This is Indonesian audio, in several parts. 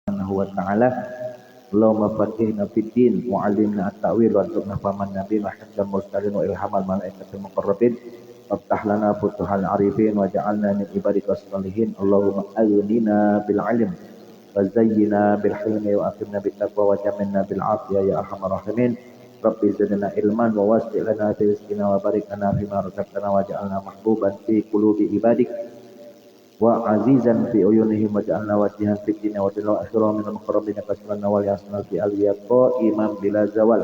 Subhanahu wa ta'ala. Allahumma faqihna fid din wa 'allimna at-ta'wil wa arzuqna fahman nabiy wa hifdzal mursalin wa ilhamal malaikatil muqarrabin. Waftah lana futuhal arifin wa ja'alna min ibadika shalihin. Allahumma aghnina bil 'ilm wa zayyina bil hilmi wa aqimna bit taqwa wa jamilna bil 'afiyah ya arhamar rahimin. Rabbi zidna ilman wa wasi' lana fi rizqina wa barik lana fima razaqtana wa ja'alna mahbuban fi qulubi ibadik wa azizan fi uyunihim wa ja'alna wajihan fi dunya wa fil akhirah min al-muqarrabin kasrana wal yasna fi al-yaqa imam bila zawal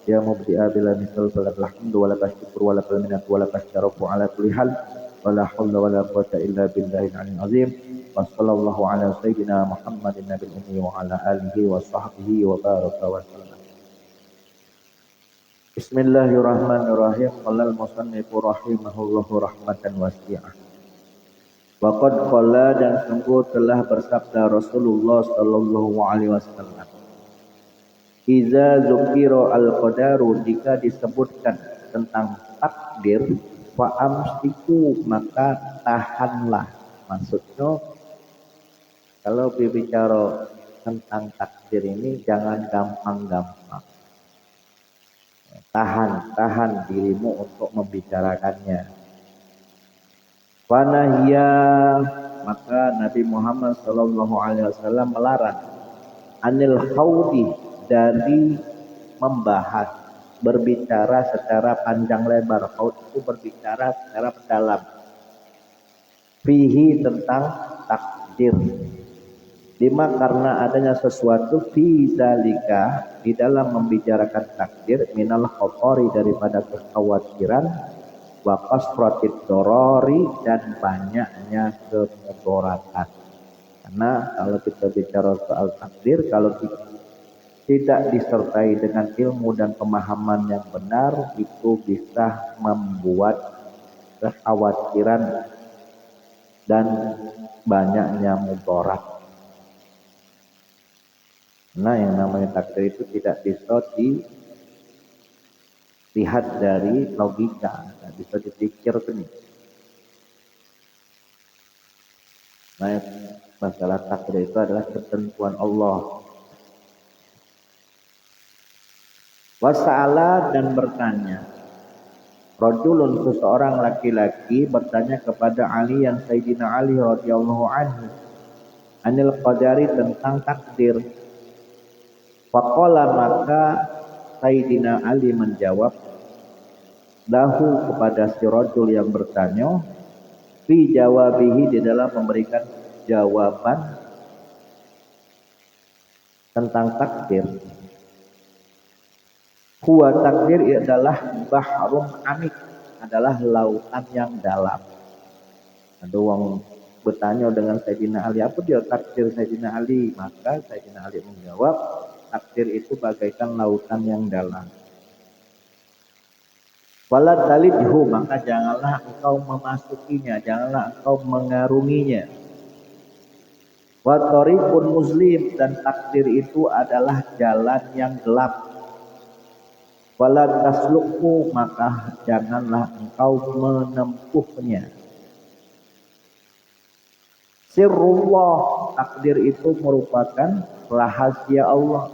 ya mubdi'a bila misal salat alhamdu wa lakal syukur wa lakal minat wa lakal syarafu ala kulli hal wa la haula wa la quwwata illa billahil aliyyil azim wa sallallahu ala sayyidina Muhammadin nabiyil ummi wa ala alihi wa sahbihi wa baraka wa sallam. Bismillahirrahmanirrahim. Qala al-musannifu rahimahullahu rahmatan wasi'ah. Waqad qala, dan sungguh telah bersabda Rasulullah sallallahu alaihi wasallam, iza zukira al-qadaru, jika disebutkan tentang takdir, fa amsiku, maka tahanlah. Maksudnya kalau berbicara tentang takdir ini jangan gampang-gampang. Tahan dirimu untuk membicarakannya. Wanahya, maka Nabi Muhammad sallallahu alaihi wasallam melarang anil khawdi, dari membahas, berbicara secara panjang lebar. Khawd itu berbicara secara mendalam. Fihi, tentang takdir. Lima, karena adanya sesuatu fi zalika, di dalam membicarakan takdir, minal khatari, daripada kekhawatiran, wa kasratid dorori, dan banyaknya kemudaratan. Karena kalau kita bicara soal takdir, kalau tidak disertai dengan ilmu dan pemahaman yang benar, itu bisa membuat kekhawatiran dan banyaknya mudarat. Nah, yang namanya takdir itu tidak bisa lihat dari logika, tidak bisa dipikir ini. Nah, masalah takdir itu adalah ketentuan Allah. Wasa'ala, dan bertanya. Rajulun, seseorang laki-laki bertanya kepada Ali, yang Sayyidina Ali radhiyallahu anhu, anil qadari, tentang takdir. Faqala, maka Sayyidina Ali menjawab lahu, kepada si rajul yang bertanya, fi jawabihi, di dalam memberikan jawaban tentang takdir. Huwa, takdir adalah bahrun amik, adalah lautan yang dalam. Ada orang bertanya dengan Sayyidina Ali, apa dia takdir Sayyidina Ali? Maka Sayyidina Ali menjawab, takdir itu bagaikan lautan yang dalam. Wala talidhu, maka janganlah engkau memasukinya, janganlah engkau mengarunginya. Wa tariqun muslim, dan takdir itu adalah jalan yang gelap. Wala taslukhu, maka janganlah engkau menempuhnya. Sirrullah, takdir itu merupakan rahasia Allah.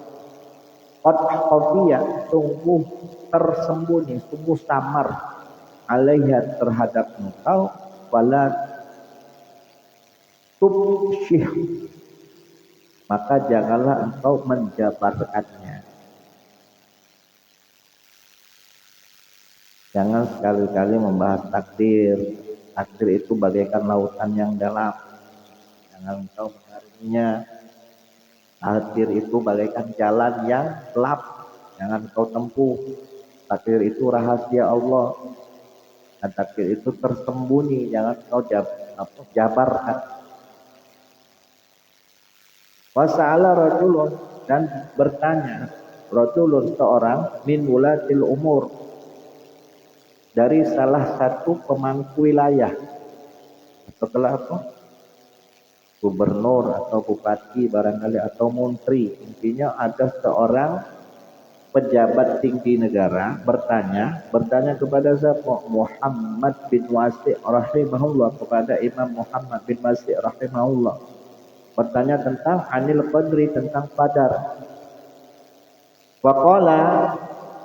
Qad khafiya, sungguh tersembunyi, sungguh samar, alaiha, terhadap engkau, wala tubsyih, maka janganlah engkau menjabarkannya. Jangan sekali-kali membahas takdir. Takdir itu bagaikan lautan yang dalam, jangan engkau mengarunginya. Takdir itu bagaikan jalan yang gelap, jangan kau tempuh. Takdir itu rahasia Allah, dan takdir itu tersembunyi, jangan kau jabarkan. Wasa'ala rajulun, dan bertanya rajulun, seorang, min wulatil umur, dari salah satu pemangku wilayah, atau apa? Gubernur atau bupati barangkali, atau menteri. Intinya ada seorang pejabat tinggi negara bertanya kepada siapa? Muhammad bin Wasi' rahimahullah, kepada Imam Muhammad bin Wasi' rahimahullah. bertanya tentang anil qadri, tentang qadar. Waqala,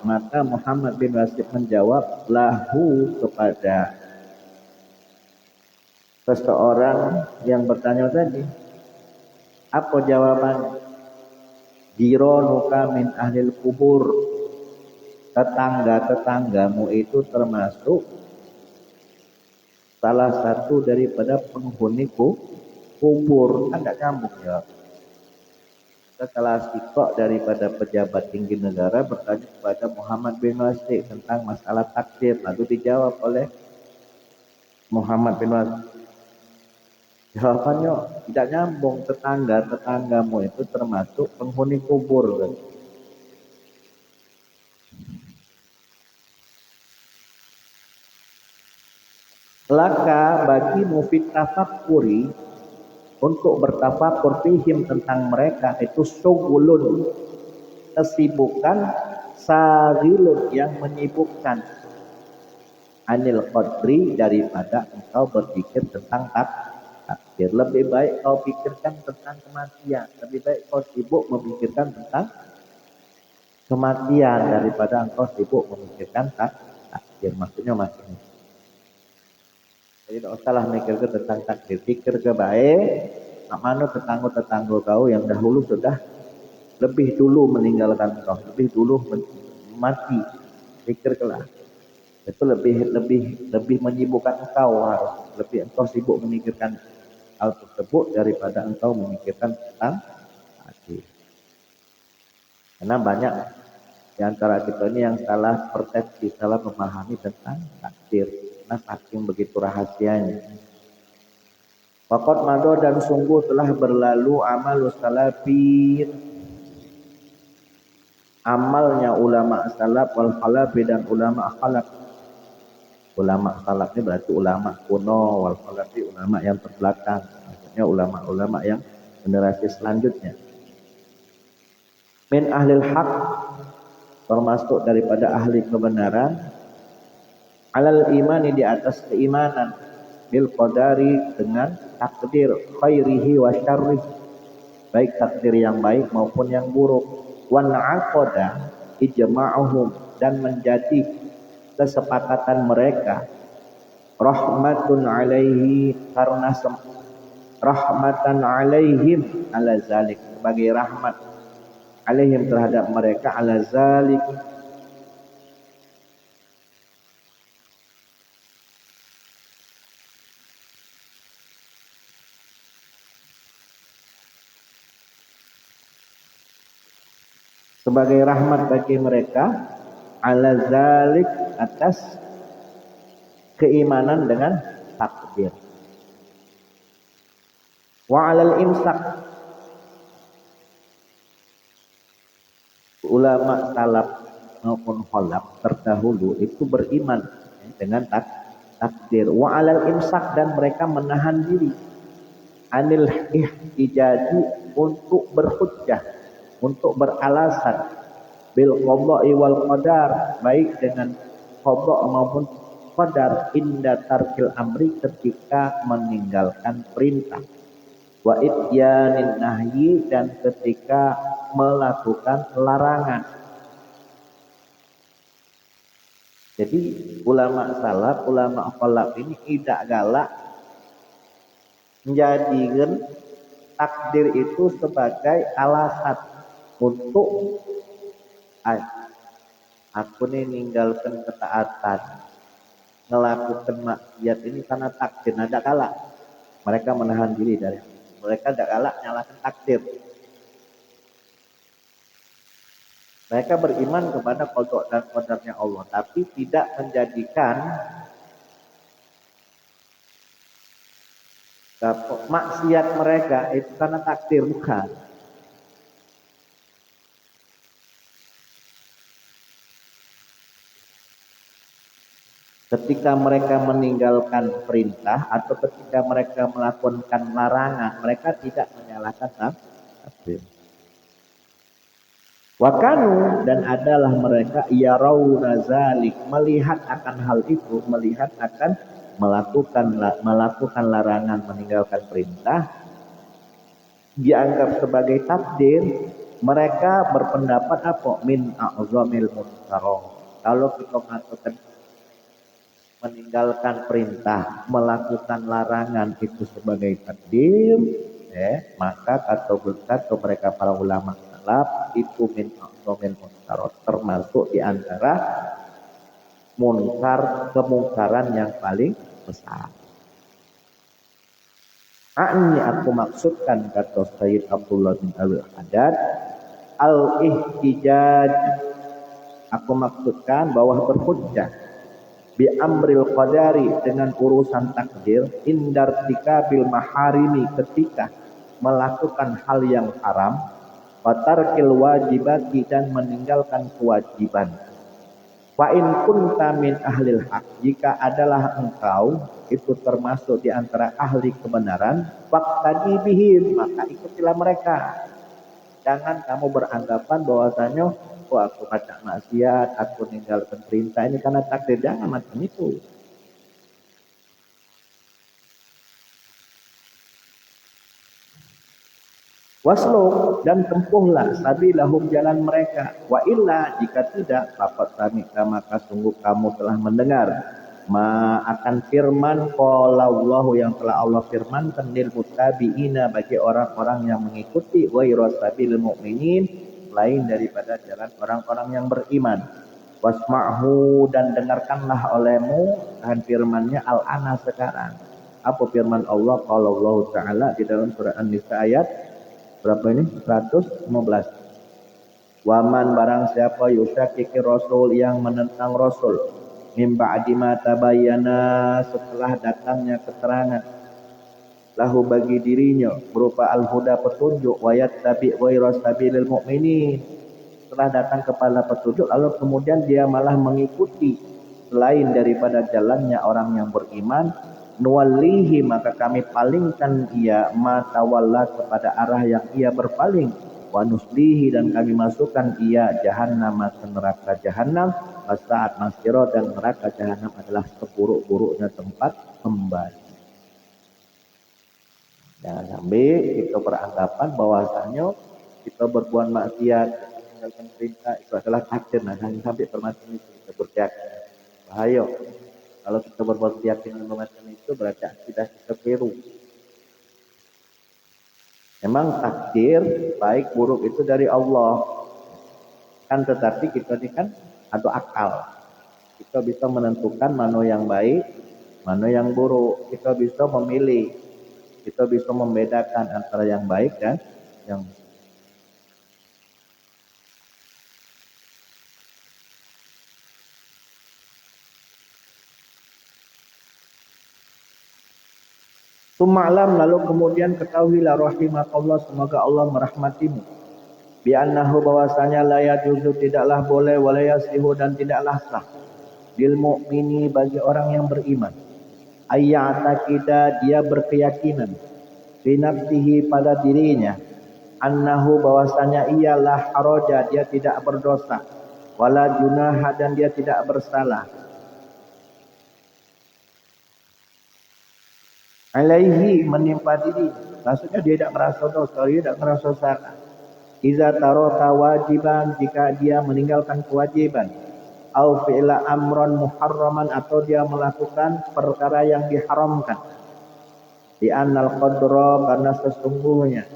maka Muhammad bin Wasid menjawab lahu kepada seseorang yang bertanya tadi. Apa jawaban? Jironuka min ahlil kubur, tetangga-tetanggamu itu termasuk salah satu daripada penghuni kubur. Kan tidak nyambung ya. Salah sikok daripada pejabat tinggi negara bertanya kepada Muhammad bin Wasid tentang masalah takdir, lalu dijawab oleh Muhammad bin Wasid. Jawabannya tidak nyambung, tetanggamu itu termasuk penghuni kubur kan. Laka bagi mufid tafakkuri, untuk bertafakur fihim tentang mereka itu syugulun, kesibukan, sagilun yang menyibukkan, anil qadri, daripada engkau berpikir tentang takdir. Lebih baik kau pikirkan tentang kematian, lebih baik kau sibuk memikirkan tentang kematian daripada engkau sibuk memikirkan takdir. Maksudnya masih. Jadi tidak usahlah mikir tentang takdir, pikir ke baik. Nak mana tetangga kau yang dahulu sudah lebih dulu meninggalkan kau, lebih dulu mati. Pikir kelah. Itu lebih menyibukkan engkau, lebih engkau sibuk memikirkan hal tersebut daripada engkau memikirkan tentang takdir. Karena banyak di antara kita ini yang salah persepsi, salah memahami tentang takdir. Nah, saking begitu rahasianya. Waqad mado, dan sungguh telah berlalu amalus salafin, amalnya ulama salaf, wal khalafi, dan ulama khalaf. Ulama salaf ini berarti ulama kuno, wal khalafi ulama yang terbelakang. Maksudnya ulama-ulama yang generasi selanjutnya. Min ahlil haq, termasuk daripada ahli kebenaran, alal imani, di atas keimanan, bil qadari, dengan takdir, khairihi wa syarrih, baik takdir yang baik maupun yang buruk. Wan aqada ijma'uhum, dan menjadi kesepakatan mereka, rahmatun alaihi, karena rahmatan alaihim ala zalik, sebagai rahmat alaihim terhadap mereka, ala zalik, sebagai rahmat bagi mereka, ala zalik, atas keimanan dengan takdir. Wa alal imsak, ulama salaf maupun khalaf terdahulu itu beriman dengan takdir. Wa alal imsak, dan mereka menahan diri, anil ihtijaji, untuk berhujjah, untuk beralasan, bil qada'i wal qadar, baik dengan qada' maupun qadar, inda tarkil amri, ketika meninggalkan perintah, wa ityanin nahyi, dan ketika melakukan larangan. Jadi ulama salaf, ulama khalaf ini tidak galak menjadikan takdir itu sebagai alasan untuk aku nih ninggalkan ketaatan, melakukan maksiat ini karena takdir. Nada galak, mereka menahan diri dari, mereka tidak galak nyalakan takdir. Mereka beriman kepada qada dan qadarnya Allah, tapi tidak menjadikan maksiat mereka itu karena takdir, bukan. Ketika mereka meninggalkan perintah atau ketika mereka melakukan larangan, mereka tidak menyalahkan takdir. Wakanu, dan adalah mereka yarawna zalik, melihat akan hal itu, melihat akan melakukan larangan, meninggalkan perintah, dianggap sebagai takdir, mereka berpendapat apa? Min a'zamil munkarat. Kalau kita mengatakan meninggalkan perintah, melakukan larangan itu sebagai takdir, maka kata mereka para ulama salaf itu min a'zamil munkarat, termasuk di antara kemungkaran yang paling besar. Ini aku maksudkan, kata Sayyid Abdullah bin Al-Haddad, al-ihtijaj, aku maksudkan bahwa berhujjah bi amril qadari, dengan urusan takdir, indartikabil maharimi, ketika melakukan hal yang haram, watarkil wajibati, dan meninggalkan kewajiban. Wa in kunta min ahlil haq, jika adalah engkau itu termasuk di antara ahli kebenaran, faqtadi bihim, maka ikutilah mereka. Jangan kamu beranggapan bahwasanya aku baca maksiat, aku ninggalkan perintah ini karena takdir, jangan macam itu. Wasluk, dan tempuhlah sabilahum, jalan mereka. Wa illa, jika tidak, faqad sami'ta, maka sungguh kamu telah mendengar akan firman qala Allah, yang telah Allah firmankan, lil muttabi'ina, bagi orang-orang yang mengikuti, ghairas sabilil mu'minin, lain daripada jalan orang-orang yang beriman. Wasma'hu, dan dengarkanlah olehmu akan firman-Nya al-ana, sekarang. Apa firman Allah? Qala Allah Ta'ala di dalam surah An-Nisa ayat berapa ini? 115. Waman, barang siapa yusyakiki rasul, yang menentang rasul, mim ba'di ma tabayyana, setelah datangnya keterangan, lahu, bagi dirinya, berupa al-huda, petunjuk, wa yattabi ghairas sabilil mu'minin, setelah datang kepada petunjuk lalu kemudian dia malah mengikuti selain daripada jalannya orang yang beriman, nuwallihi, maka kami palingkan ia, ma tawalla, kepada arah yang ia berpaling, wa nuslihi, dan kami masukkan ia, jahannam, ke neraka jahannam, wasaat masira, dan neraka jahannam adalah seburuk-buruknya tempat kembali. Jangan sampai kita beranggapan bahwasanya kita berbuat maksiat, meninggalkan perintah itu adalah takdir. Nah, jangan sampai termasuk itu, kita berkeyakinan. Bahaya. Kalau kita berbuat keyakinan macam itu, berarti akidah kita keliru. Memang takdir baik buruk itu dari Allah. Kan tetapi kita ini kan ada akal. Kita bisa menentukan mana yang baik, mana yang buruk. Kita bisa memilih. Kita bisa membedakan antara yang baik dan yang buruk. Suma'lam, lalu kemudian ketahuilah rahimakallah, semoga Allah merahmatimu, bi'annahu, bahwasanya la yajuzu, tidaklah boleh, wa la yasihu, dan tidaklah sah, lil mu'mini, bagi orang yang beriman, ayya'taqida, dia berkeyakinan, fi nafsihi, pada dirinya, annahu, bahwasanya ialah haraja, dia tidak berdosa, wala junaha, dan dia tidak bersalah, alaihi, menimpa diri, maksudnya dia tidak merasa dosa, dia tidak merasa salah. Iza taraka wajiban, jika dia meninggalkan kewajiban, au fi'la amron muharraman, atau dia melakukan perkara yang diharamkan, di annal qadra, karena sesungguhnya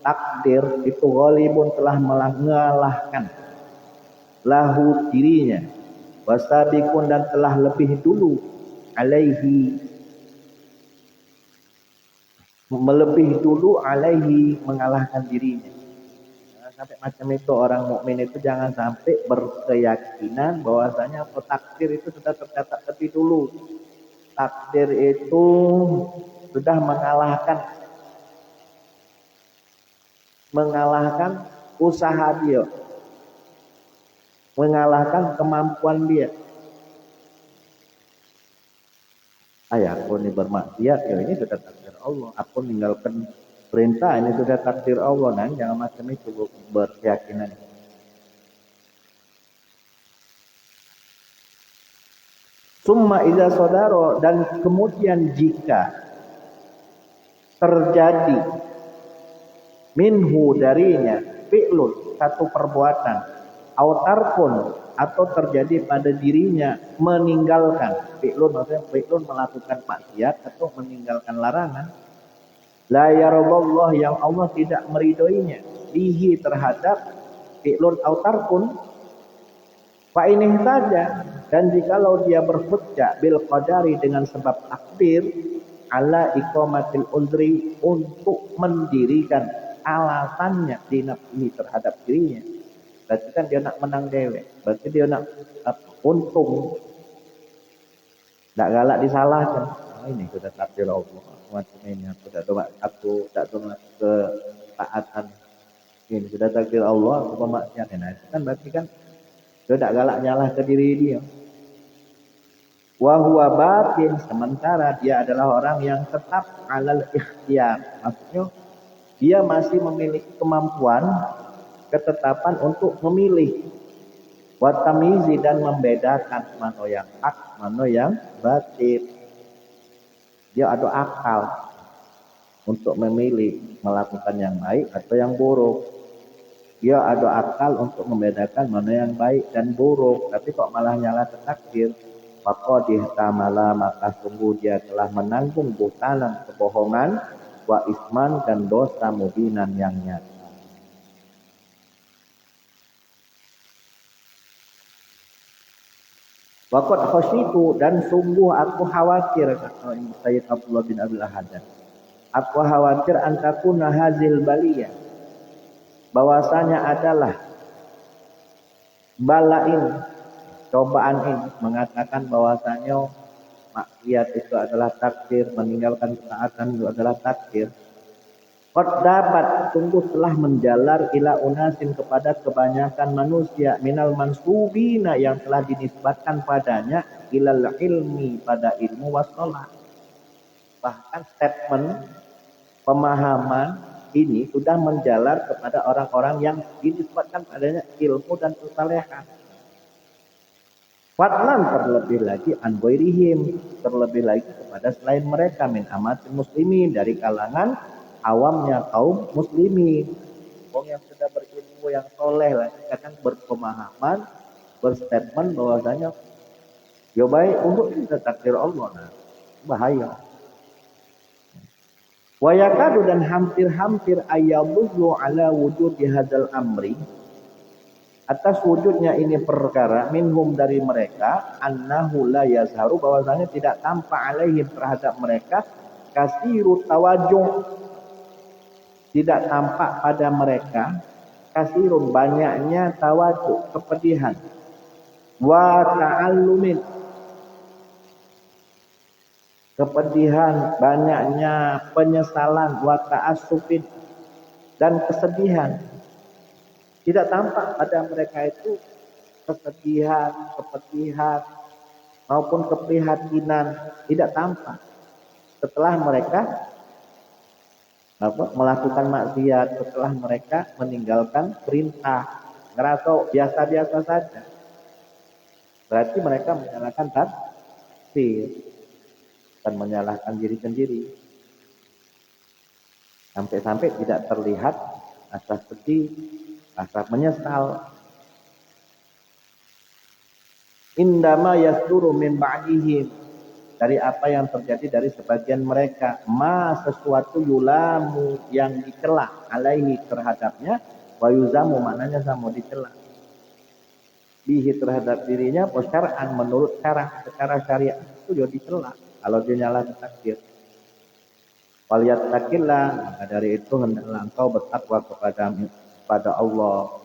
takdir itu ghalibun, telah mengalahkan, lahu, dirinya, wasabiqun, dan telah lebih dulu, alaihi, melebih dulu, alaihi, mengalahkan dirinya. Jangan sampai macam itu, orang mukmin itu jangan sampai berkeyakinan bahwasanya takdir itu sudah tercatat lebih dulu. Takdir itu sudah mengalahkan usaha dia, mengalahkan kemampuan dia. Aku ini bermaksiat, ya ini sudah takdir Allah. Aku meninggalkan perintah, ini sudah takdir Allah. Nah, jangan macam itu berkeyakinan. Summa idza sadaro, dan kemudian jika terjadi minhu darinya, fi'lun satu perbuatan, autarkun atau terjadi pada dirinya meninggalkan. Fi'lun maksudnya fi'lun melakukan maksiat atau meninggalkan larangan. La yaradallah yang Allah tidak meridhoinya bihi terhadap fi'lun autarkun. Fa ini saja, dan jikalau dia berhujjah bil qadari dengan sebab takdir ala iqamatil uzri untuk mendirikan alasannya di nafsi terhadap dirinya. Berarti kan dia nak menang dewek, berarti dia nak untung, tak galak disalahkan. Oh, ini sudah takdir Allah macam ini, aku tak doa ketaatan ini sudah takdir Allah, aku pemaksiat. Nah itu kan berarti kan dia tak galak nyalah ke diri dia. Wa huwa batin, sementara dia adalah orang yang tetap alal ikhtiyar. Maksudnya dia masih memiliki kemampuan, ketetapan untuk memilih. Wa tamizi, dan membedakan mana yang hak, mana yang batil. Dia ada akal untuk memilih melakukan yang baik atau yang buruk. Dia ada akal untuk membedakan mana yang baik dan buruk, tapi kok malah nyala ke takdir. Maka dihtamala, maka sungguh dia telah menanggung buhtanan kebohongan, wa isman, dan dosa mubinan yang nyata. Waqad khasyitu, dan sungguh aku khawatir, kata Sayyid Abdullah bin Abil Ahad. Aku khawatir antakuna hazil baliyah, bahwasanya adalah bala ini, cobaan ini, mengatakan bahwasanya maksiat itu adalah takdir, meninggalkan ketaatan itu adalah takdir. Qad dapat, sungguh telah menjalar ila unasin, kepada kebanyakan manusia, minal mansubina, yang telah dinisbatkan padanya, ilal ilmi, pada ilmu wassalah. Bahkan statement pemahaman ini sudah menjalar kepada orang-orang yang dinisbatkan padanya ilmu dan kesalehan. Fadlan, terlebih lagi an ghairihim, terlebih lagi kepada selain mereka, min amatil muslimin, dari kalangan awamnya kaum muslimin. Wong yang sudah berilmu, yang soleh lah, kadang berpemahaman, berstatement bahwasanya ya baik untuk kita takdir Allah. Nah, bahaya. Wa yakadu, dan hampir-hampir ayyadullu ala wujudi hadzal amri, atas wujudnya ini perkara, minhum, dari mereka, annahu la yazharu, bahwasanya tidak tampak alaihim, terhadap mereka, kasiru tawajuh, tidak tampak pada mereka, kasirun, banyaknya, tawajuh, kepedihan, wa ta'allumin, kepedihan, banyaknya penyesalan, wa ta'assufin, dan kesedihan. Tidak tampak pada mereka itu kesedihan, kepedihan, maupun keprihatinan, tidak tampak. Setelah mereka melakukan maksiat, setelah mereka meninggalkan perintah, ngerasa biasa-biasa saja. Berarti mereka menyalahkan takdir dan menyalahkan diri sendiri. Sampai-sampai tidak terlihat rasa sedih, rasa menyesal. Indama yasduru min ba'dihim, dari apa yang terjadi dari sebagian mereka, ma, sesuatu yulamu, yang dicela, alaihi, terhadapnya, wa yuzamu, maknanya sama, dicela, bihi, terhadap dirinya, wasyar'an, menurut secara syariat itu dia dicela kalau dia nyala takdir. Walyattaqillah, maka dari itu hendaklah engkau bertakwa kepada Allah.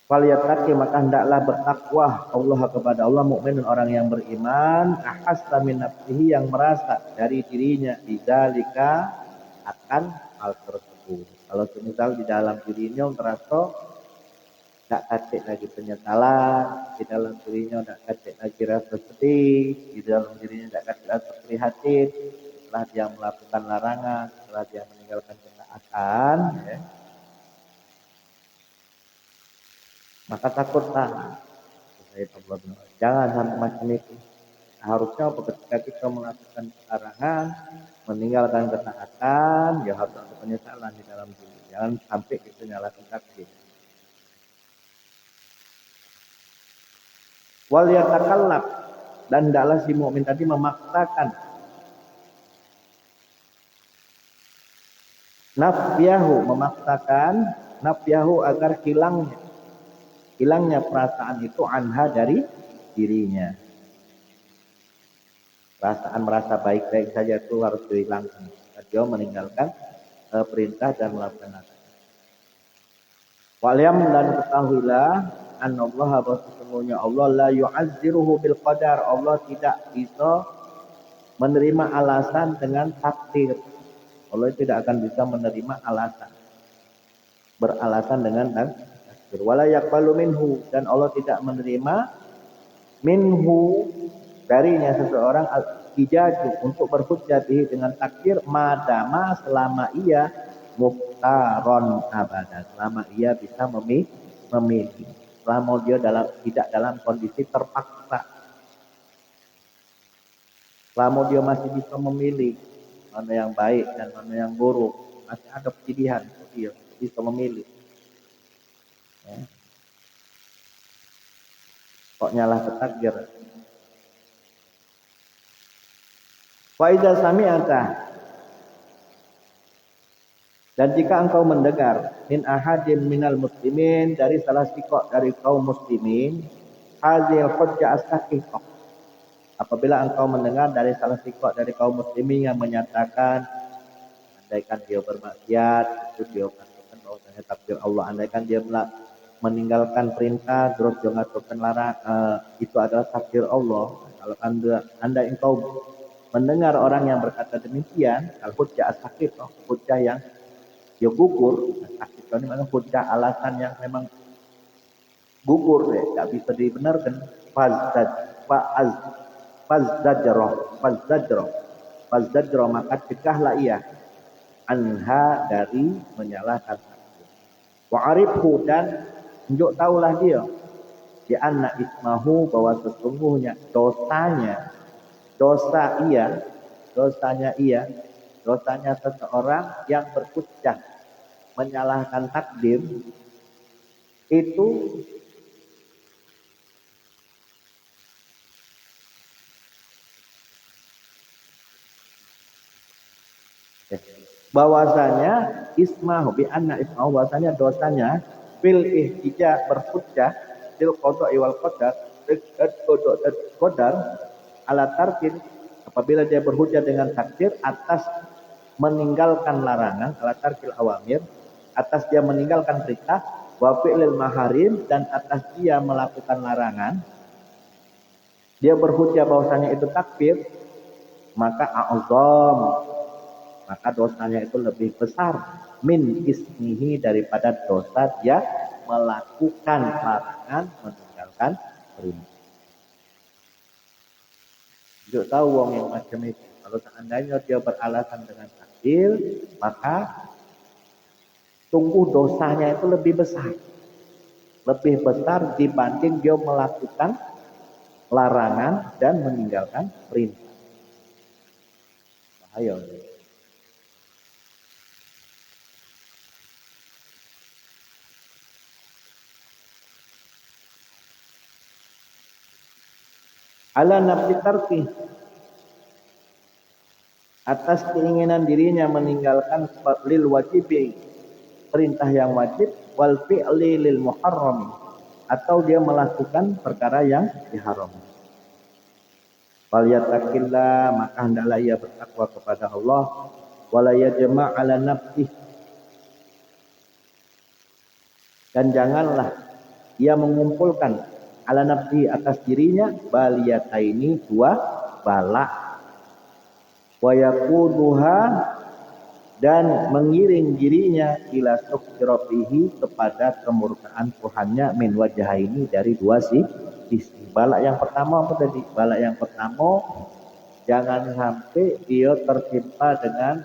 Falyattaqi, maka hendaklah bertakwa Allah kepada Allah, mukmin, orang yang beriman, ahassa min nafsihi, yang merasa dari dirinya, bidzalika, akan hal tersebut. Kalau semisal di dalam dirinya merasa tak kacik lagi penyesalan, di dalam dirinya tak kacik lagi rasa sedih, di dalam dirinya tak kacik rasa prihatin, setelah dia melakukan larangan, setelah dia meninggalkan ketaatan, ya, maka takutlah. Jangan sampai macam itu. Harusnya ketika kita melakukan larangan, meninggalkan ketaatan, ya harus ada penyesalan di dalam diri. Jangan sampai kita nyalakan takdir. Wal yatakallaf, dan hendaklah si mukmin tadi memaksakan nafyahu agar hilangnya perasaan itu anha dari dirinya. Perasaan merasa baik-baik saja itu harus dihilangkan. Dia meninggalkan perintah dan melakukan Wa'lam dan ketahuilah annallaha bahwa sesungguhnya Allah la yu'azziruhu bil qadar. Allah tidak bisa menerima alasan dengan takdir. Allah tidak akan bisa menerima alasan. Beralasan dengan takdir. Wala yaqbalu minhu, dan Allah tidak menerima minhu darinya seseorang al-hijaju untuk berhujjah dengan takdir madama selama ia muhtaron abadan, selama ia bisa memilih, selama dia tidak dalam kondisi terpaksa, selama dia masih bisa memilih mana yang baik dan mana yang buruk, masih ada pilihan, dia bisa memilih. Ya. Kok nyalah ke takdir? Wa idza sami'ata, dan jika engkau mendengar min ahadin minal muslimin, dari salah sikok dari kaum muslimin, hazil hujjah as-saqiqah, apabila engkau mendengar dari salah sikok dari kaum muslimin yang menyatakan andaikan dia bermaksiat itu dia mengatakan bahwasanya takdir Allah, andaikan dia meninggalkan perintah terus dia melakukan larangan, itu adalah takdir Allah. Kalau anda engkau mendengar orang yang berkata demikian, al-hujjah as-saqiqah, hujjah yang dia gugur, sakit ini mana hujjah alasan yang memang gugur, tidak bisa dibenarkan. Fazdajro, maka cegahlah ia anha dari menyalahkan takdir. Wa'arifhu, dan tunjuk taulah dia di anna ismahu, bahwa sesungguhnya dosanya seseorang yang berhujjah menyalahkan takdir itu bahwasanya ismahu bi anna ismahu, bahwasanya dosanya fil ihtija, berhujjah fil qada'i wal qadar, qadar ala tarkin, apabila dia berhujjah dengan takdir atas meninggalkan larangan, ala tarkil awamir, atas dia meninggalkan perintah, wa fi'lil maharim, dan atas dia melakukan larangan, dia berhujjah bahwasanya itu takfir, maka a'zam, maka dosanya itu lebih besar min ismihi, daripada dosa dia melakukan larangan, meninggalkan perintah. Juga tahu wong yang macam itu, kalau seandainya dia beralasan dengan takdir, maka sungguh dosanya itu lebih besar dibanding dia melakukan larangan dan meninggalkan perintah. Bahaya. Ala nafsi tarki, atas keinginan dirinya meninggalkan lil wajibi, perintah yang wajib, wal fi'li lil muharrami, atau dia melakukan perkara yang diharam. Wal yattaqillah, maka hendaklah ia bertakwa kepada Allah, wala yajma' ala nafsi, dan janganlah ia mengumpulkan ala nafsi, atas dirinya, baliyataini, dua bala, wa yaquduha, dan mengiring dirinya ila sukhrabihi, kepada kemurkaan Tuhannya, min wajahaini, dari dua sisi. Bala yang pertama apa tadi? Bala yang pertama, jangan sampai dia tertimpa dengan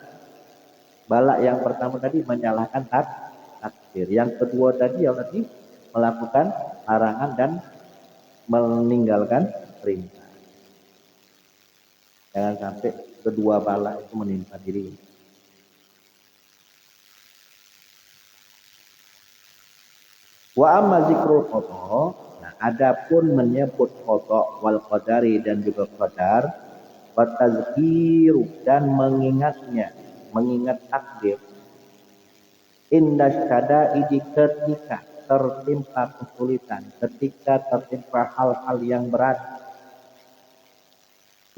bala yang pertama tadi, menyalahkan takdir. Yang kedua tadi yang tadi melakukan larangan dan meninggalkan perintah. Jangan sampai kedua bala itu menimpa diri. Wa amma zikrul qada, nah adapun menyebut qada wal qadari dan juga qadar, wa tazkiru dan mengingatnya, mengingat takdir. Indah syada'idi ketika tertimpa kesulitan, ketika tertimpa hal-hal yang berat,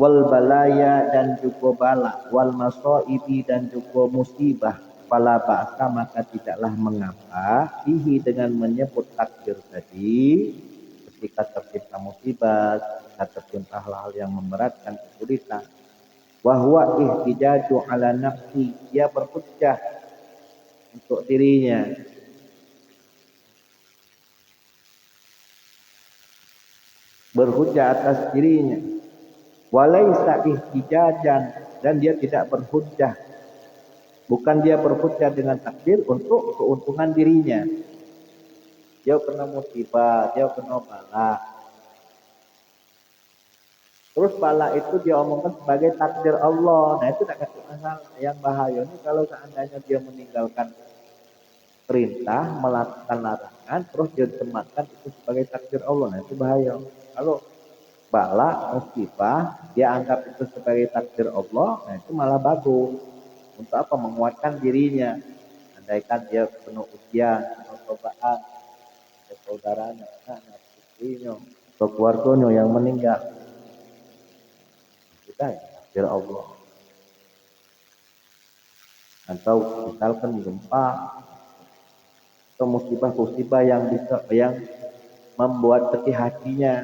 wal balaya dan juga bala, wal masaibi dan juga musibah, fala ba'sa maka tidaklah mengapa fihi dengan menyebut takdir tadi, ketika tertimpa musibah, ketika tertimpa hal-hal yang memberatkan kesulitan, wa huwa ihtijaju ala nafsi, dia berhujjah untuk dirinya, berhujjah atas dirinya, walaisa ihtijajan dan dia tidak berhujjah, bukan dia berhujjah dengan takdir untuk keuntungan dirinya. Dia kena musibah, dia kena bala, terus bala itu dia omongkan sebagai takdir Allah. Nah itu tidak ada masalah. Yang bahaya ini kalau seandainya dia meninggalkan perintah, melakukan larangan, terus dia sematkan itu sebagai takdir Allah. Nah itu bahaya. Kalau bala, musibah, dia anggap itu sebagai takdir Allah, nah itu malah bagus. Untuk apa? Menguatkan dirinya. Andaikan dia penuh ujian, penuh cobaan, ada saudaranya, anak, istrinya, atau keluarganya yang meninggal, kita ya takdir Allah. Atau misalkan gempa, atau musibah-musibah yang bisa membuat sedih hatinya,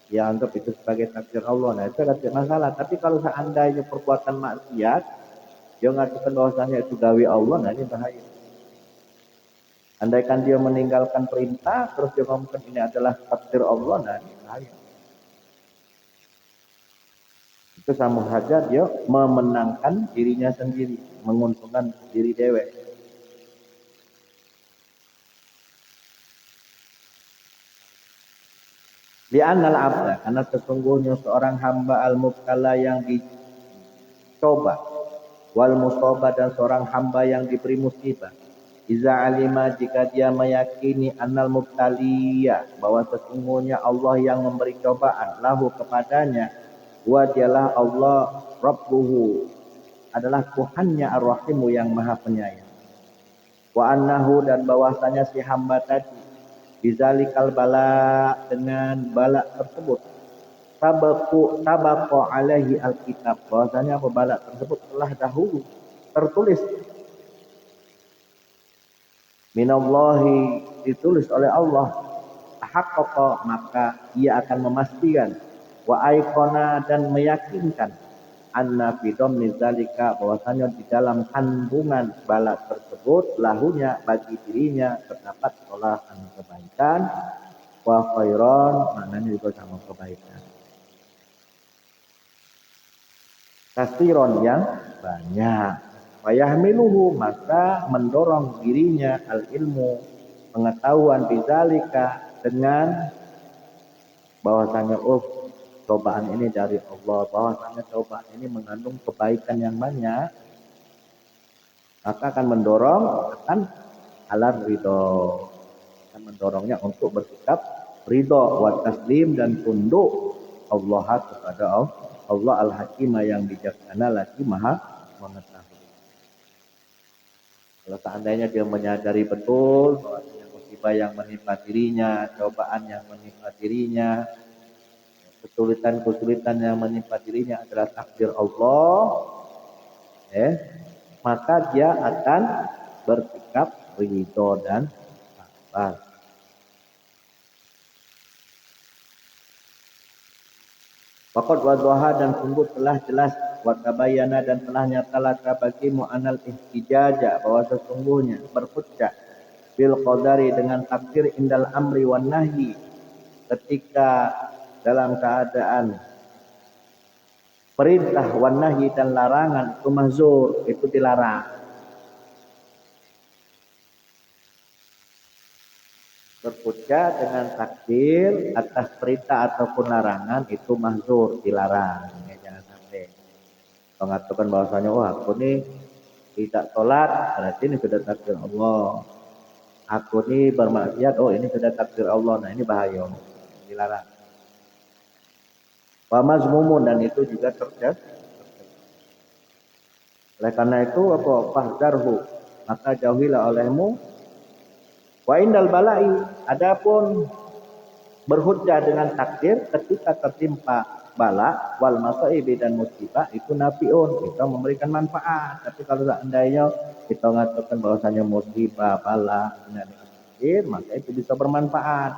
dia anggap itu sebagai takdir Allah. Nah itu ada masalah. Tapi kalau seandainya perbuatan maksiat, dia mengatakan bahwasanya itu gawe Allah, nah ini bahaya. Andaikan dia meninggalkan perintah, terus dia ngomongkan ini adalah takdir Allah, nah ini bahaya. Itu sama saja dia memenangkan dirinya sendiri, menguntungkan diri dewek. Li'annal abda, karena sesungguhnya seorang hamba al-mubtala yang dicoba, wal musabah dan seorang hamba yang diberi musibah, iza alima jika dia meyakini annal mubtaliya bahwa sesungguhnya Allah yang memberi cobaan lahu kepadanya, wa dialah Allah rabbuhu adalah Tuhannya ar-rahimu yang maha penyayang, wa annahu dan bahwasanya si hamba tadi bizalikal bala dengan bala tersebut tabaqu alaihi alkitab, bahwasanya bala tersebut telah dahulu tertulis minallahi, ditulis oleh Allah, haqqaqa maka ia akan memastikan, wa aikona dan meyakinkan, anna fi dhammi zalika bahwasanya di dalam kandungan bala tersebut lahunya bagi dirinya terdapat solahan kebaikan, wa khairan maknanya juga sama kebaikan, kasiron yang banyak, wayahmiluhu maka mendorong dirinya al ilmu pengetahuan bizalika dengan bahwasanya cobaan ini dari Allah, bahwasanya cobaan ini mengandung kebaikan yang banyak, maka akan mendorong akan alar ridho, akan mendorongnya untuk bersikap ridho wa taslim dan tunduk Allah kepada Allah al-Hakimah yang bijaksana lagi maha mengetahui. Kalau seandainya dia menyadari betul bahwasanya musibah yang menimpa dirinya, cobaan yang menimpa dirinya, kesulitan-kesulitan yang menimpa dirinya adalah takdir Allah, maka dia akan bersikap ridho dan sabar. Faqad wadhaha dan sungguh telah jelas, wa tabayyana dan telah nyatalah bagimu anal ihtijaja bahwa sesungguhnya berhujjah bil qadari dengan takdir indal amri wan nahyi, ketika dalam keadaan perintah wan nahyi dan larangan itu mahzur, itu dilarang. Berhujjah dengan takdir atas perintah ataupun larangan itu mahzur, dilarang. Mengatakan bahwasanya aku nih tidak sholat, berarti ini sudah takdir Allah. Aku nih bermaksiat, ini sudah takdir Allah. Nah ini bahaya, dilarang. Wa mazmumun, dan itu juga terjadi. Oleh karena itu apa? Fahdarhu, maka jauhilah olehmu. Wa indal balai, adapun berhujjah dengan takdir ketika tertimpa bala wal masaibi dan musibah itu nafiun, kita memberikan manfaat. Tapi kalau seandainya kita mengatakan bahwasanya musibah bala dengan takdir, maka itu bisa bermanfaat.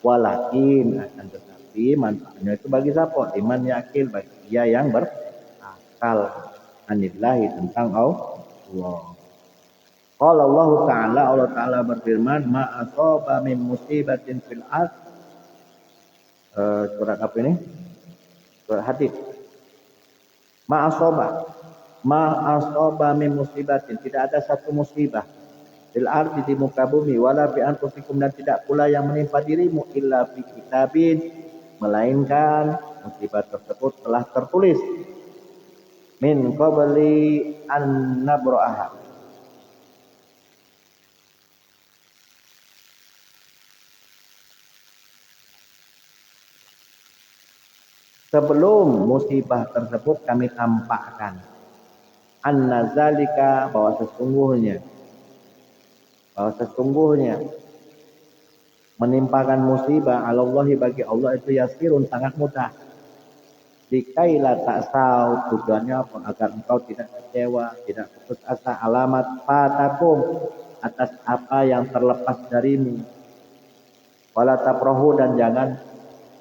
Walakin akan tetapi manfaatnya itu bagi siapa? Iman yakin, bagi dia yang berakal. Anillahi, tentang Allah. Qala Allah Ta'ala, Allah Ta'ala berfirman, ma asaba min musibatin fil ard. Surat apa ini? Surat Hadid. Ma asaba min musibatin, tidak ada satu musibah fil ardi, di muka bumi, wala fi anfusikum, dan tidak pula yang menimpa dirimu, illa fi kitabin, melainkan musibah tersebut telah tertulis min qabli an nabra'aha, sebelum musibah tersebut kami tampakkan. An-nazalika, bahwa sesungguhnya menimpakan musibah alallahi, bagi Allah itu yasirun, sangat mudah. Dikaila taksau, tujuannya agar engkau tidak kecewa, tidak putus asa, alamat fatakum, atas apa yang terlepas darimu. Wala taprahu, dan jangan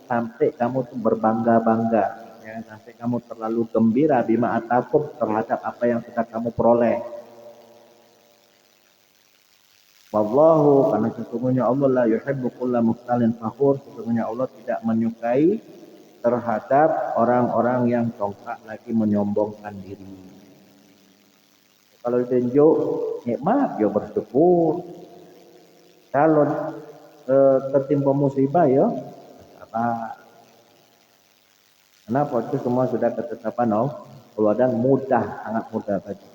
sampai kamu tuh berbangga-bangga, jangan sampai kamu terlalu gembira bima atakum, terhadap apa yang sudah kamu peroleh. Wallahu, karena sesungguhnya Allah la yuhibbu kulla mukhtalin fakhur, sesungguhnya Allah tidak menyukai terhadap orang-orang yang congkak lagi menyombongkan diri. Kalau ditunjuk nikmat, ya bersyukur. Kalau tertimpa musibah, ya sabar. Kenapa? Itu semua sudah ketetapan Allah, dan mudah, sangat mudah bagi.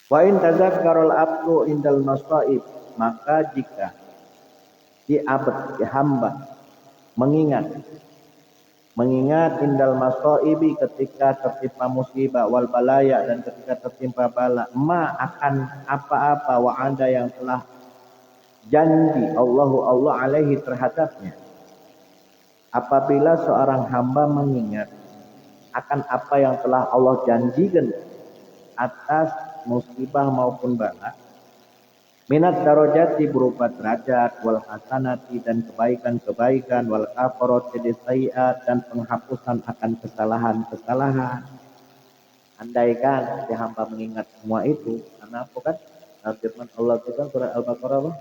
Wa in tazakkarul abdu indal masaib, maka jika hamba mengingat indal masaibi, ketika tertimpa musibah, wal balaya, dan ketika tertimpa bala, akan apa-apa wa'ada yang telah janji Allah alaihi terhadapnya. Apabila seorang hamba mengingat akan apa yang telah Allah janjikan atas musibah maupun bala, minat darajati, berupa derajat, wal hasanati, dan kebaikan-kebaikan, wal kafarati lisaiat, dan penghapusan akan kesalahan-kesalahan. Andaikan si hamba mengingat semua itu, karena apa kan? Firman Allah itu kan surah Al-Baqarah,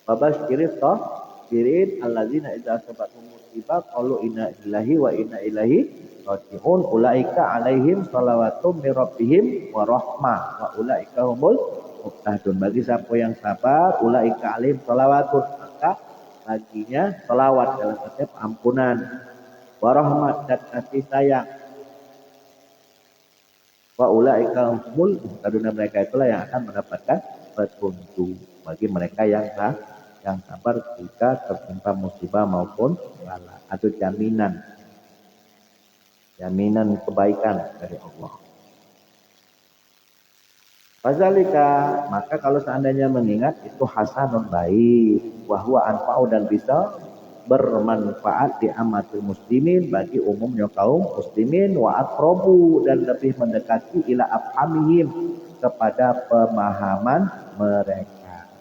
babasyiris sabirin allazina idza asabathum musibah qalu inna lillahi wa inna ilaihi raji'un ulaika alaihim shalawatum mir rabbihim wa rahmah wa ulaika humul muhtadun. Bagi siapa yang sabar, ulaika alaihim shalawatun, maka baginya selawat, dalam arti ampunan, wa rahmat, dan kasih sayang, wa ulaika humul muhtadun, mereka itulah yang akan mendapatkan petunjuk. Bagi mereka yang sabar jika tertimpa musibah maupun bala, atau jaminan kebaikan dari Allah. Fazalika, maka kalau seandainya mengingat itu hasanun, baik, wahwa anfa'u, dan bisa bermanfaat di amatil muslimin, bagi umumnya kaum muslimin, wa aqrabu, dan lebih mendekati ila afhamihim, kepada pemahaman mereka.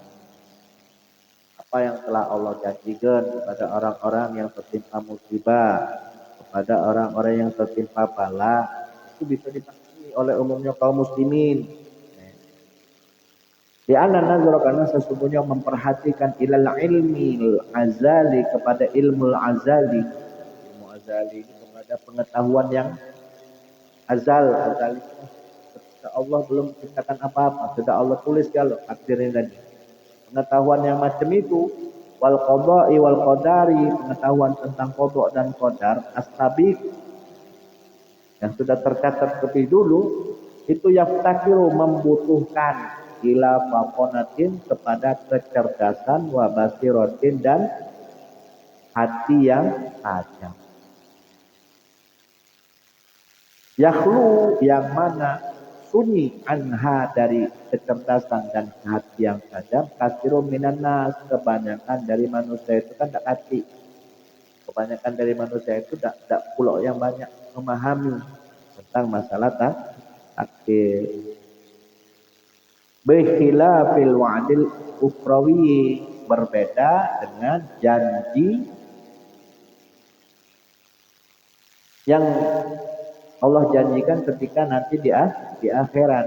Apa yang telah Allah janjikan kepada orang-orang yang tertimpa musibah, kepada orang-orang yang tertimpa bala, itu bisa dipahami oleh umumnya kaum muslimin. Di anna nazar, karena sesungguhnya memperhatikan ilal ilmi azali, kepada ilmu azali, kepada pengetahuan yang azali. Ketika Allah belum menciptakan apa-apa, sudah Allah tulis kalau takdirnya tadi. Pengetahuan yang macam itu, wal qada'i wal qadari, pengetahuan tentang qada dan qadar, as-sabiq, yang sudah tercatat lebih dulu, itu yaftakiru membutuhkan ila fakonatin kepada kecerdasan wa basirotin dan hati yang tajam. Yakhlu yang mana sunyi anha dari kecerdasan dan hati yang tajam, kasiru minan nas, kebanyakan dari manusia itu kan tak hati. Kebanyakan dari manusia itu tak pulau yang banyak memahami tentang masalah takdir. Bikhilafil wa'dil ukhrawi, berbeda dengan janji yang Allah janjikan ketika nanti di akhirat.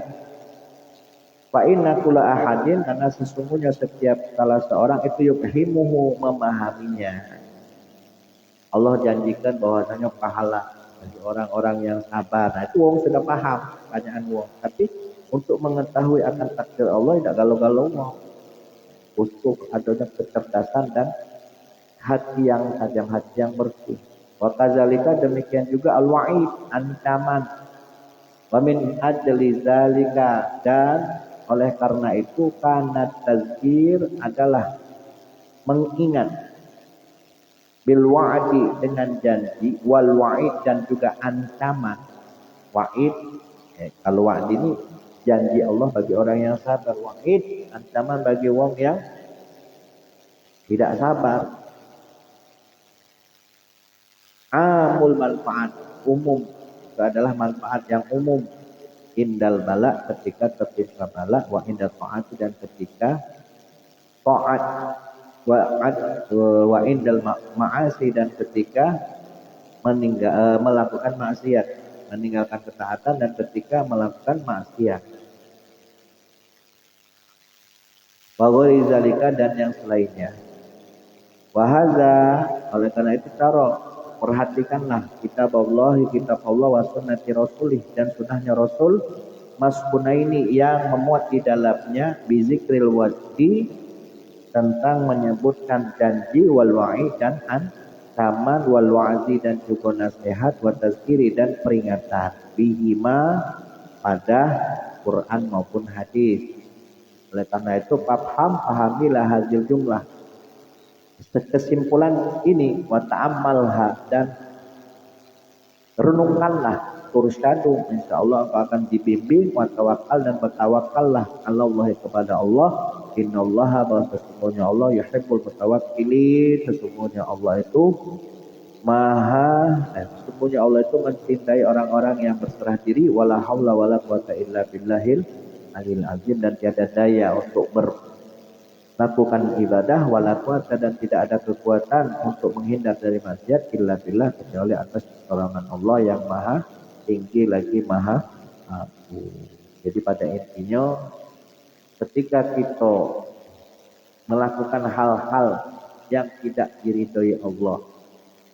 Fa inna kulla ahadin, karena sesungguhnya setiap salah seorang itu yufhimuhu, memahaminya. Allah janjikan bahwasanya pahala bagi orang-orang yang sabar. Nah, itu wong sudah paham, banyakan wong. Tapi untuk mengetahui akan takdir Allah tidak galau-galau wong. Butuh adanya kecerdasan dan hati yang tajam, hati yang bersih. Wa kadzalika, demikian juga al-wa'id, ancaman. Wa min ajli zalika, dan oleh karena itu kana tazkir adalah mengingat, bil wa'di dengan janji, wal wa'id dan juga ancaman. Wa'id, kalau wa'di ini janji Allah bagi orang yang sabar, wa'id ancaman bagi wong yang tidak sabar. Amul manfaat, umum, itu adalah manfaat yang umum. Indal bala, ketika tertimpa bala, wa indal ta'at, dan ketika ta'at, wa indal ma'asi, dan ketika melakukan maksiat, meninggalkan ketaatan, dan ketika melakukan maksiat. Wa ghairi zalika, dan yang selainnya. Wa hadza, oleh karena itu perhatikanlah kitab Allah wa sunnati rasulih, dan sunnahnya Rasul, maskunaini, yang memuat di dalamnya bizikril wa'di, tentang menyebutkan janji, wal wa'id dan ancaman, wal wa'zi dan juga nasihat, wa tazkiri dan peringatan, bihima, pada Quran maupun hadis. Oleh karena itu pahamilah hasil jumlah. Kesimpulan ini, wa ta'ammalha, dan renungkanlah, tursyadu, insyaallah engkau akan dibimbing, wa tawakkal, dan bertawakallah Allah, kepada Allah. Innallaha, bahwa sesungguhnya Allah, yuhibbul mutawakkilin, sesungguhnya Allah itu sesungguhnya Allah itu mencintai orang-orang yang berserah diri. Wala haula wala quwata illa billahil aliyil azim, dan tiada daya untuk melakukan ibadah, wala quwata, dan tidak ada kekuatan untuk menghindar dari maksiat, illa billah, kecuali atas pertolongan Allah yang maha tinggi lagi maha agung. Jadi pada intinya, ketika kita melakukan hal-hal yang tidak diridhoi Allah,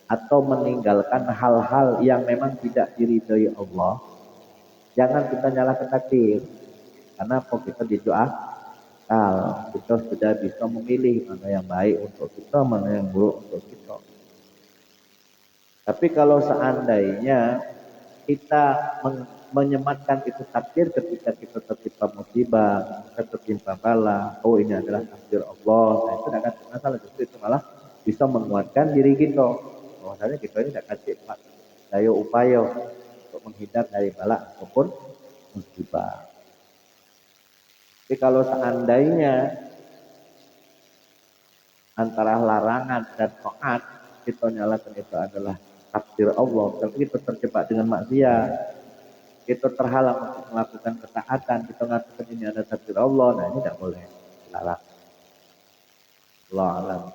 atau meninggalkan hal-hal yang memang tidak diridhoi Allah, jangan kita nyalakan takdir. Karena kok kita didoa, kita sudah bisa memilih mana yang baik untuk kita, mana yang buruk untuk kita. Tapi kalau seandainya kita menyematkan itu takdir ketika kita tertimpa musibah, kita tertimpa bala, oh ini adalah takdir Allah, nah itu tidak akan masalah, justru itu malah bisa menguatkan diri kita. Bahwasanya kita ini tidak kasih daya upaya untuk menghindar dari bala ataupun musibah. Tapi kalau seandainya antara larangan dan taat, kita nyalakan itu adalah takdir Allah, tapi kita terjebak dengan maksiat, kita terhalang untuk melakukan ketaatan, kita mengatakan ini ada takdir Allah, nah ini tidak boleh. Allah alam.